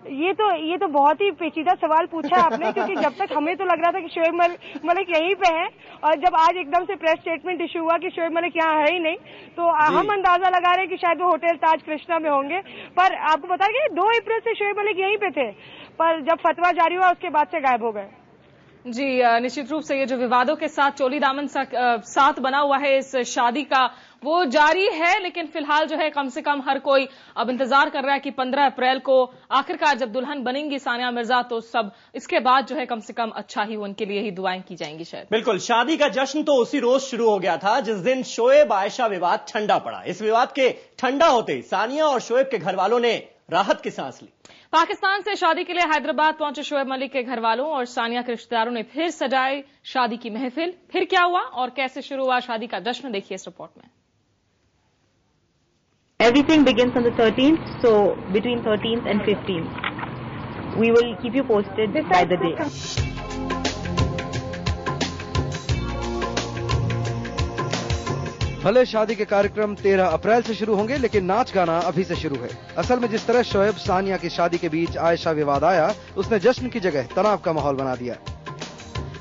ये तो बहुत ही पेचीदा सवाल पूछा आपने, क्योंकि जब तक हमें तो लग रहा था कि शोएब मलिक यहीं पे है, और जब आज एकदम से प्रेस स्टेटमेंट इशू हुआ कि शोएब मलिक यहाँ है ही नहीं, तो हम अंदाजा लगा रहे हैं कि शायद वो होटल ताज कृष्णा में होंगे। पर आपको बता कि 2 अप्रैल से शोएब मलिक यहीं पे थे, पर जब फतवा जारी हुआ उसके बाद से गायब हो गए। जी, निश्चित रूप से ये जो विवादों के साथ चोली दामन साथ बना हुआ है इस शादी का, वो जारी है। लेकिन फिलहाल जो है कम से कम हर कोई अब इंतजार कर रहा है कि 15 अप्रैल को आखिरकार जब दुल्हन बनेंगी सानिया मिर्जा, तो सब इसके बाद जो है कम से कम अच्छा ही, उनके लिए ही दुआएं की जाएंगी शायद। बिल्कुल, शादी का जश्न तो उसी रोज शुरू हो गया था जिस दिन शोएब आयशा विवाद ठंडा पड़ा। इस विवाद के ठंडा होते सानिया और शोएब के घर वालों ने राहत की सांस ली। पाकिस्तान से शादी के लिए हैदराबाद पहुंचे शोएब मलिक के घर वालों और सानिया के रिश्तेदारों ने फिर सजाई शादी की महफिल। फिर क्या हुआ और कैसे शुरू हुआ शादी का जश्न, देखिए इस रिपोर्ट में। Everything begins on the 13th, so between 13th and 15th. We will keep you posted by the day. भले शादी के कार्यक्रम 13 अप्रैल से शुरू होंगे, लेकिन नाच गाना अभी से शुरू है। असल में जिस तरह शोएब सानिया की शादी के बीच आयशा विवाद आया, उसने जश्न की जगह तनाव का माहौल बना दिया।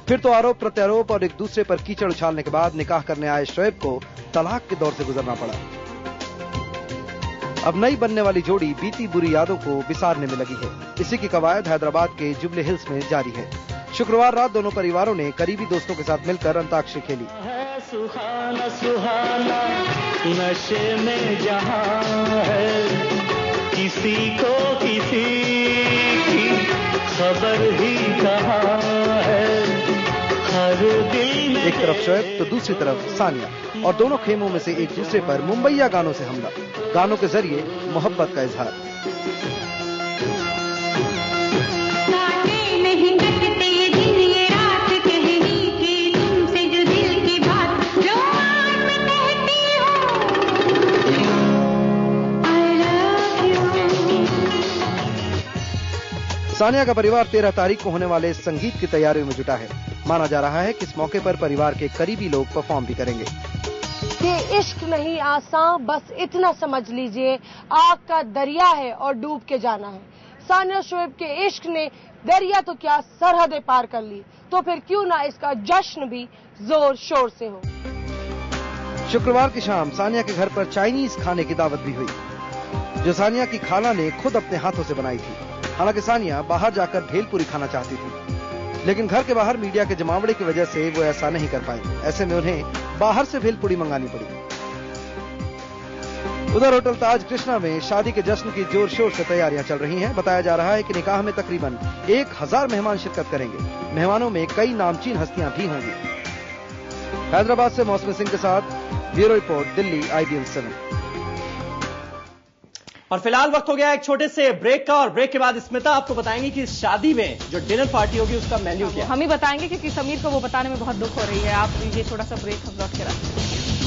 फिर तो आरोप प्रत्यारोप और एक दूसरे पर कीचड़ उछालने के बाद निकाह करने आए शोएब को तलाक के दौर से गुजरना पड़ा। अब नई बनने वाली जोड़ी बीती बुरी यादों को बिसारने में लगी है। इसी की कवायद हैदराबाद के जुबली हिल्स में जारी है। शुक्रवार रात दोनों परिवारों ने करीबी दोस्तों के साथ मिलकर अंताक्षरी खेली। सुहाना सुहाना नशे में जहां है, किसी को किसी की खबर ही कहां है, हर दिल में। एक तरफ शोएब तो दूसरी तरफ सानिया, और दोनों खेमों में से एक दूसरे पर मुंबईया गानों से हमला, गानों के जरिए मोहब्बत का इजहार। सानिया का परिवार 13 तारीख को होने वाले संगीत की तैयारियों में जुटा है। माना जा रहा है कि इस मौके पर परिवार के करीबी लोग परफॉर्म भी करेंगे। ये इश्क नहीं आसान, बस इतना समझ लीजिए, आग का दरिया है और डूब के जाना है। सानिया शोएब के इश्क ने दरिया तो क्या सरहदें पार कर ली, तो फिर क्यों ना इसका जश्न भी जोर शोर से हो। शुक्रवार की शाम सानिया के घर पर चाइनीज खाने की दावत भी हुई, जो सानिया की खाला ने खुद अपने हाथों से बनाई थी। हालांकि सानिया बाहर जाकर भेलपुरी खाना चाहती थी, लेकिन घर के बाहर मीडिया के जमावड़े की वजह से वो ऐसा नहीं कर पाई। ऐसे में उन्हें बाहर से भेलपुरी मंगानी पड़ी। उधर होटल ताज कृष्णा में शादी के जश्न की जोर शोर से तैयारियां चल रही हैं। बताया जा रहा है कि निकाह में तकरीबन 1000 मेहमान शिरकत करेंगे। मेहमानों में कई नामचीन हस्तियां भी होंगी। हैदराबाद से मौसमी सिंह के साथ ब्यूरो रिपोर्ट, दिल्ली, IBN 7। और फिलहाल वक्त हो गया एक छोटे से ब्रेक का, और ब्रेक के बाद स्मिता आपको बताएंगे कि इस शादी में जो डिनर पार्टी होगी उसका मेन्यू क्या है। हम ही बताएंगे, क्योंकि समीर को वो बताने में बहुत दुख हो रही है। आप ये थोड़ा सा ब्रेक हम लौट के रखें।